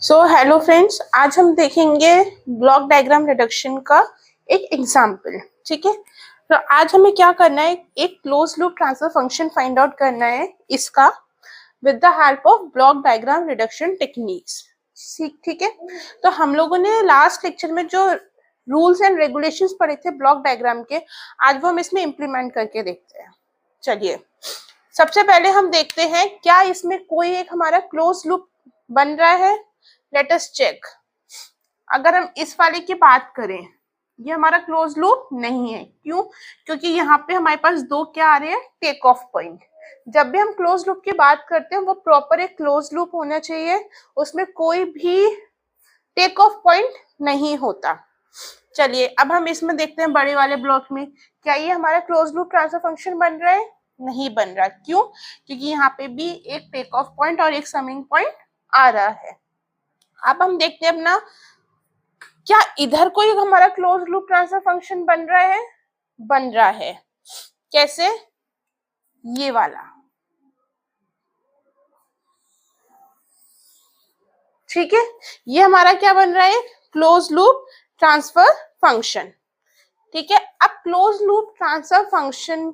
Hello friends, आज हम देखेंगे ब्लॉक डायग्राम रिडक्शन का एक एग्जाम्पल। ठीक है, तो आज हमें क्या करना है, एक close loop transfer function find out करना है इसका with the help of block diagram reduction techniques. ठीक है, तो हम लोगों ने लास्ट लेक्चर में जो रूल्स एंड रेगुलेशंस पढ़े थे ब्लॉक डायग्राम के, आज वो हम इसमें इम्प्लीमेंट करके देखते हैं। चलिए, सबसे पहले हम देखते हैं क्या इसमें कोई एक हमारा क्लोज लूप बन रहा है। Let us check. अगर हम इस वाले की बात करें, ये हमारा क्लोज लूप नहीं है। क्यों? क्योंकि यहाँ पे हमारे पास दो क्या आ रहे हैं, टेक ऑफ पॉइंट। जब भी हम क्लोज लूप की बात करते हैं वो प्रॉपर एक क्लोज लूप होना चाहिए, उसमें कोई भी टेक ऑफ पॉइंट नहीं होता। चलिए, अब हम इसमें देखते हैं बड़े वाले ब्लॉक में, क्या ये हमारा क्लोज लूप ट्रांसफर फंक्शन बन रहा है? नहीं बन रहा। क्यों? क्योंकि यहाँ पे भी एक टेक ऑफ पॉइंट और एक समिंग पॉइंट आ रहा है। अब हम देखते हैं अपना, क्या इधर कोई हमारा क्लोज लूप ट्रांसफर फंक्शन बन रहा है? बन रहा है। कैसे? ये वाला। ठीक है, ये हमारा क्या बन रहा है, क्लोज लूप ट्रांसफर फंक्शन। ठीक है, अब क्लोज लूप ट्रांसफर फंक्शन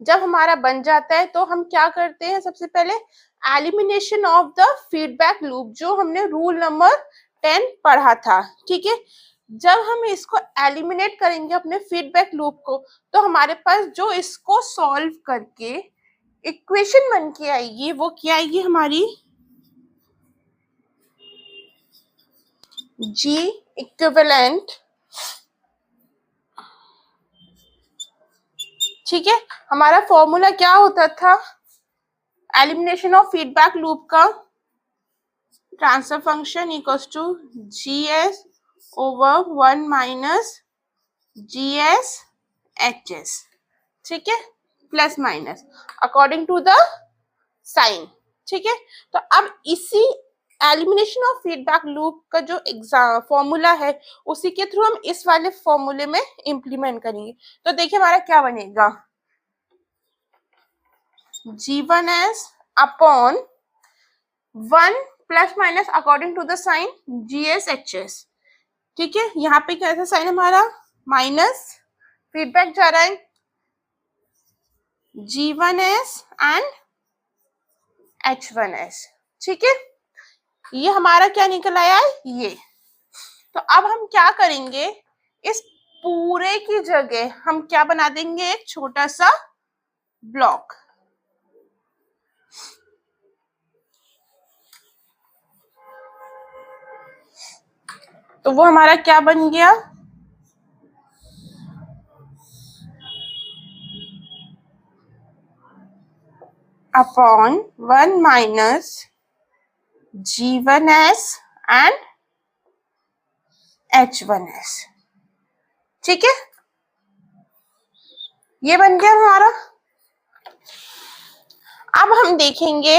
जब हमारा बन जाता है तो हम क्या करते हैं, सबसे पहले elimination of the feedback loop, जो हमने रूल नंबर 10 पढ़ा था। ठीक है, जब हम इसको एलिमिनेट करेंगे अपने फीडबैक लूप को, तो हमारे पास जो इसको सॉल्व करके इक्वेशन बन के आएगी, वो क्या आएगी हमारी, जी इक्विवेलेंट। ठीक है, हमारा फॉर्मूला क्या होता था एलिमिनेशन ऑफ फीडबैक लूप का, transfer function equals to GS over 1 minus GS HS। ठीक है, plus minus according to the sign. ठीक है, तो अब इसी एलिमिनेशन ऑफ फीडबैक लूप का जो एग्जाम फॉर्मूला है, उसी के थ्रू हम इस वाले फॉर्मूले में इंप्लीमेंट करेंगे। तो देखिए हमारा क्या बनेगा, G1S upon 1 plus minus according to the sign GS HS। ठीक है, यहाँ पे कैसा साइन हमारा, माइनस, फीडबैक जा रहा है G1S एंड H1S। ठीक है, ये हमारा क्या निकल आया है, ये। तो अब हम क्या करेंगे, इस पूरे की जगह हम क्या बना देंगे, एक छोटा सा ब्लॉक। तो वो हमारा क्या बन गया, upon 1 minus G1S and H1S। ठीक है, ये बन गया हमारा। अब हम देखेंगे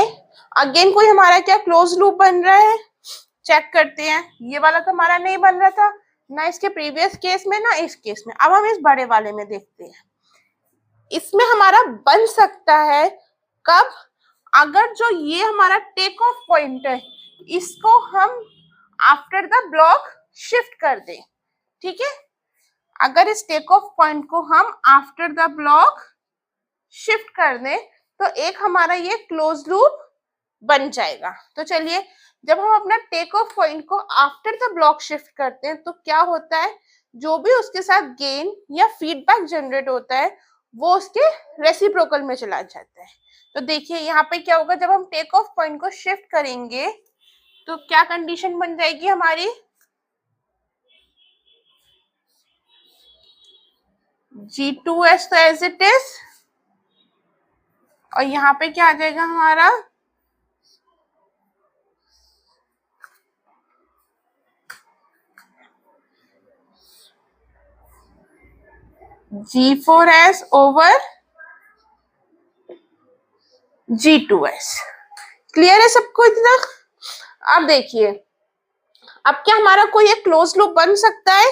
अगेन कोई हमारा क्या क्लोज लूप बन रहा है, चेक करते हैं। ये वाला तो हमारा नहीं बन रहा था ना इसके प्रीवियस केस में ना इस केस में। अब हम इस बड़े वाले में देखते हैं, इसमें हमारा बन सकता है कब, अगर जो ये हमारा टेक ऑफ पॉइंट है इसको हम आफ्टर द ब्लॉक शिफ्ट कर दें। ठीक है, अगर इस टेक ऑफ पॉइंट को हम आफ्टर द ब्लॉक शिफ्ट कर दें तो एक हमारा ये क्लोज लूप बन जाएगा। तो चलिए, जब हम अपना टेक ऑफ पॉइंट को आफ्टर द ब्लॉक शिफ्ट करते हैं तो क्या होता है, जो भी उसके साथ गेन या फीडबैक जनरेट होता है वो उसके रेसिप्रोकल में चला जाता है। तो देखिए यहाँ पे क्या होगा, जब हम टेक ऑफ पॉइंट को शिफ्ट करेंगे तो क्या कंडीशन बन जाएगी हमारी, G2S तो एज इट इज, और यहाँ पे क्या आ जाएगा हमारा, G4S ओवर G2S। क्लियर है सबको इतना? अब देखिए, अब क्या हमारा कोई एक क्लोज लूप बन सकता है?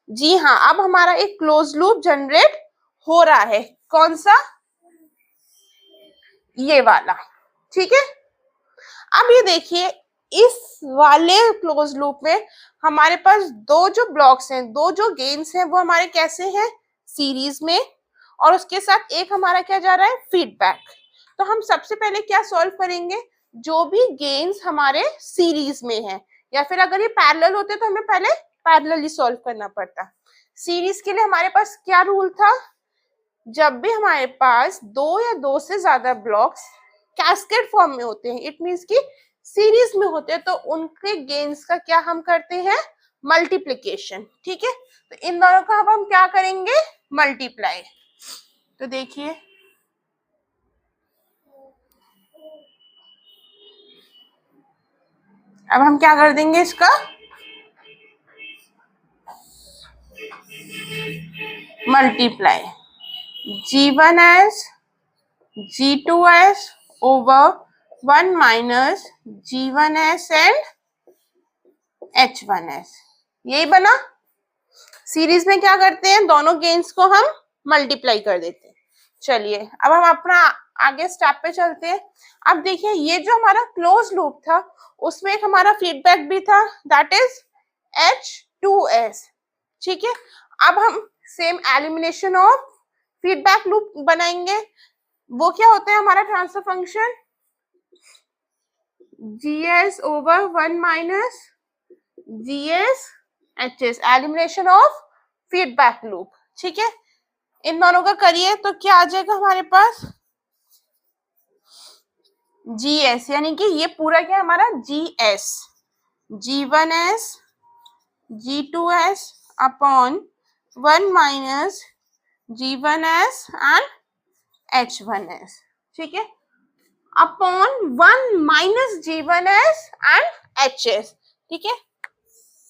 जी हाँ, अब हमारा एक क्लोज लूप जनरेट हो रहा है। कौन सा? ये वाला। ठीक है, अब ये देखिए इस वाले क्लोज लूप में हमारे पास दो जो ब्लॉक्स हैं, दो जो गेन्स हैं, वो हमारे कैसे हैं, सीरीज में, और उसके साथ एक हमारा क्या जा रहा है, फीडबैक। तो हम सबसे पहले क्या सॉल्व करेंगे, जो भी गेन्स हमारे सीरीज में है, या फिर अगर ये पैरेलल होते तो हमें पहले पैरेलली सॉल्व करना पड़ता। सीरीज के लिए हमारे पास क्या रूल था, जब भी हमारे पास दो या दो से ज्यादा ब्लॉक्स कैस्केड फॉर्म में होते हैं, इट मींस कि सीरीज में होते हैं, तो उनके गेन्स का क्या हम करते हैं, मल्टीप्लिकेशन। ठीक है, तो इन दोनों का अब हम क्या करेंगे, मल्टीप्लाई। तो देखिए अब हम क्या कर देंगे, इसका multiply, G1s G2s over 1 minus G1s and H1s, यही बना। सीरीज में क्या करते हैं, दोनों गेन्स को हम मल्टीप्लाई कर देते हैं। चलिए अब हम अपना आगे स्टेप पे चलते हैं। अब देखिए ये जो हमारा क्लोज लूप था उसमें एक हमारा फीडबैक भी था, दैट इज H2s। ठीक है, अब हम same elimination of feedback loop बनाएंगे। वो क्या होता है हमारा transfer function, GS over 1 minus GS HS, elimination of feedback loop. ठीक है, इन दोनों का करिए तो क्या आ जाएगा हमारे पास, GS, यानी कि ये पूरा क्या हमारा GS, G1s G2s upon 1 minus G1s and H1s। ठीक है, upon 1 minus G1s and HS। ठीक है,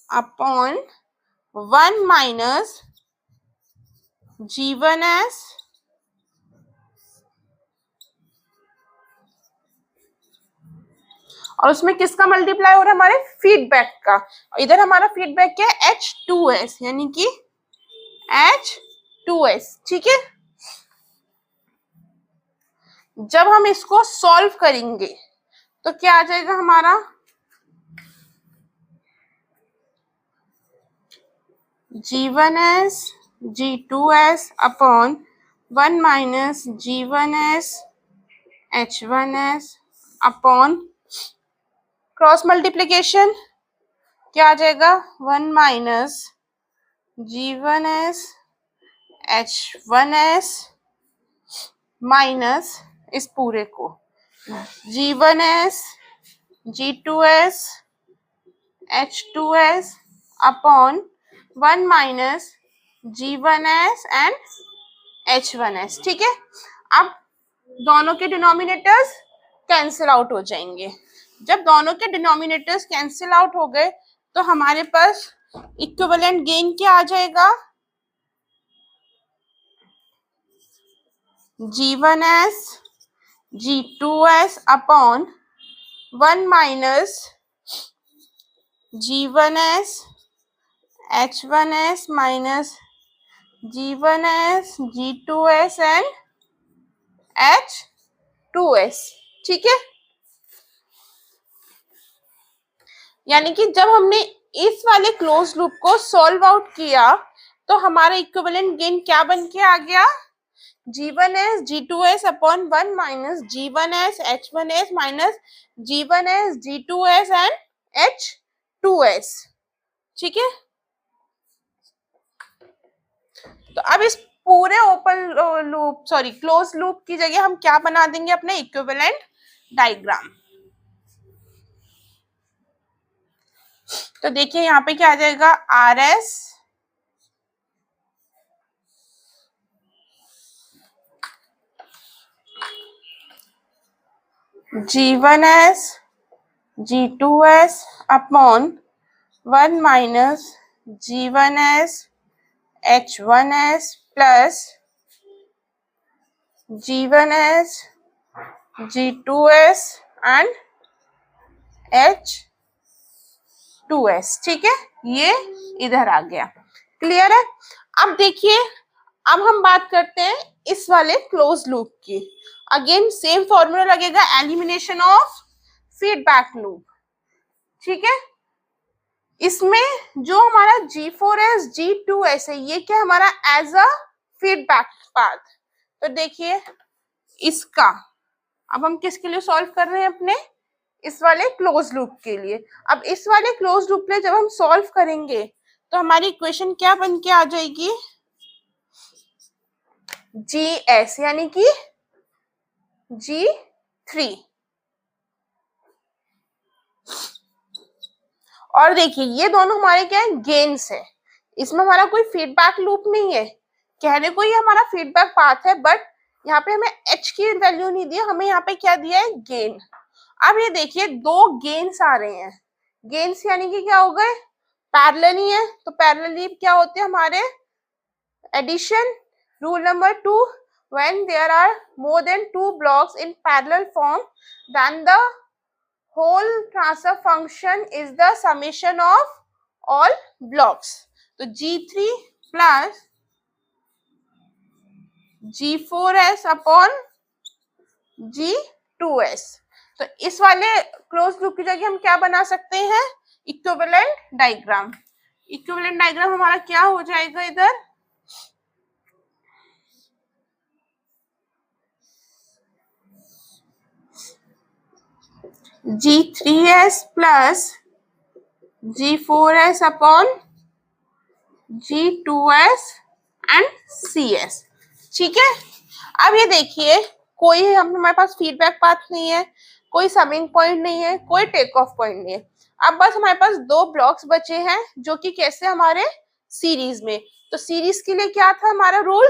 अपॉन 1 माइनस G1s और उसमें किसका मल्टीप्लाई हो रहा है, हमारे फीडबैक का। और इधर हमारा फीडबैक क्या है, H2s, यानी कि H2s। ठीक है, जब हम इसको सॉल्व करेंगे तो क्या आ जाएगा हमारा, G1s G2s upon 1 minus G1s H1s upon cross multiplication क्या आ जाएगा, 1 माइनस G1s H1s माइनस इस पूरे को G1s G2s H2s upon 1 minus G1s and H1s। ठीक है, अब दोनों के डिनोमिनेटर्स कैंसिल आउट हो जाएंगे। जब दोनों के डिनोमिनेटर्स कैंसिल आउट हो गए तो हमारे पास इक्विवेलेंट गेन क्या आ जाएगा, G1s G2s upon 1 minus G1s H1s minus G1s G2s and H2s। ठीक है, यानी कि जब हमने इस वाले क्लोज लूप को सॉल्व आउट किया तो हमारा इक्विवेलेंट गेन क्या बन के आ गया, G1s G2s upon 1 minus G1s H1s minus G1s G2s and H2s। ठीक है, तो अब इस पूरे open loop sorry close loop की जगह हम क्या बना देंगे, अपने इक्विवेलेंट डायग्राम। तो देखिए यहाँ पे क्या आ जाएगा, RS G1s G2s upon 1 minus G1s H1s plus G1s G2s and H2s। ठीक है, ये इधर आ गया, क्लियर है। अब देखिए अब हम बात करते हैं इस वाले क्लोज लूप की। अगेन सेम फॉर्मूला लगेगा, एलिमिनेशन ऑफ फीडबैक लूप। ठीक है। इसमें जो हमारा G4S G2S है ये क्या हमारा एज अ फीडबैक पाथ। तो देखिए इसका अब हम किसके लिए सॉल्व कर रहे हैं, अपने इस वाले क्लोज लूप के लिए। अब इस वाले क्लोज लूप में जब हम सॉल्व करेंगे तो हमारी इक्वेशन क्या बन के आ जाएगी, GS यानी कि G3। और देखिए ये दोनों हमारे क्या है, गेन्स है। इसमें हमारा कोई फीडबैक लूप नहीं है, कहने को ये हमारा फीडबैक पाथ है, बट यहाँ पे हमें h की वैल्यू नहीं दी, हमें यहाँ पे क्या दिया है, गेन। अब ये देखिए दो गेन्स आ रहे हैं, गेन्स यानी कि क्या हो गए, पैरेलल ही है। तो पैरेलल क्या होते हैं हमारे, addition. Rule number 2, when there are more than two blocks in parallel form, then the whole transfer function is the summation of all blocks. तो G3 plus G4S upon G2S। तो इस वाले क्लोज लूप की जगह हम क्या बना सकते हैं, इक्विवेलेंट डायग्राम। इक्विवेलेंट डायग्राम हमारा क्या हो जाएगा, इधर G3S plus G4S upon G2S and CS। ठीक है। अब ये देखिए कोई हमारे पास फीडबैक पाथ नहीं है, कोई समिंग पॉइंट नहीं है, कोई टेक ऑफ पॉइंट नहीं है। अब बस हमारे पास दो ब्लॉक्स बचे हैं जो कि कैसे हमारे सीरीज में। तो सीरीज के लिए क्या था हमारा रूल,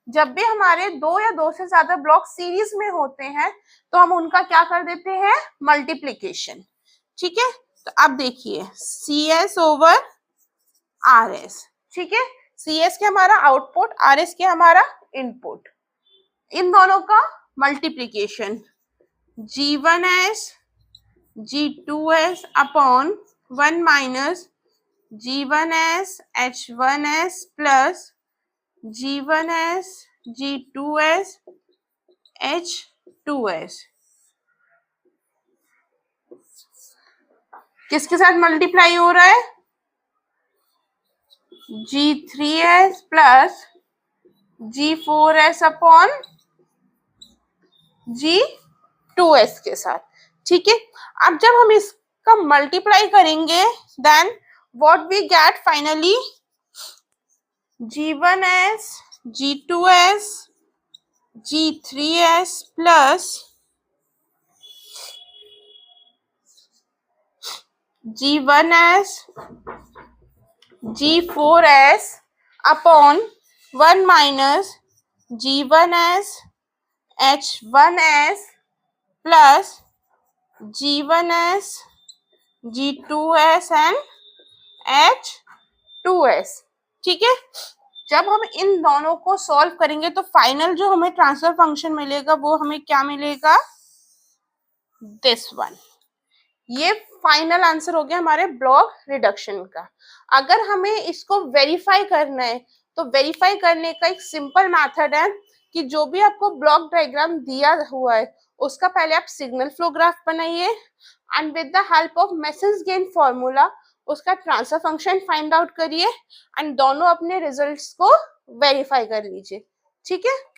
जब भी हमारे दो या दो से ज्यादा ब्लॉक सीरीज में होते हैं तो हम उनका क्या कर देते हैं, मल्टीप्लीकेशन। ठीक है। तो अब देखिए CS ओवर RS। ठीक है। CS के हमारा आउटपुट, RS के हमारा इनपुट, इन दोनों का multiplication G1S G2S upon 1 minus G1S H1S plus G1S G2S H2S। किसके साथ मल्टीप्लाई हो रहा है, G3S plus G4S upon G2S के साथ। ठीक है। अब जब हम इसका मल्टीप्लाई करेंगे then what we get finally, G1S G2S G3S plus G1S G4S upon 1 minus G1S H1S plus G1S G2S and H2S। ठीक है। जब हम इन दोनों को सॉल्व करेंगे तो फाइनल जो हमें ट्रांसफर फंक्शन मिलेगा वो हमें क्या मिलेगा, दिस वन। ये फाइनल आंसर हो गया हमारे ब्लॉक रिडक्शन का। अगर हमें इसको वेरीफाई करना है तो वेरीफाई करने का एक सिंपल मेथड है कि जो भी आपको ब्लॉक डायग्राम दिया हुआ है उसका पहले आप सिग्नल फ्लो ग्राफ बनाइए and with the help of message gain formula उसका ट्रांसफर फंक्शन फाइंड आउट करिए एंड दोनों अपने रिजल्ट्स को वेरीफाई कर लीजिए। ठीक है।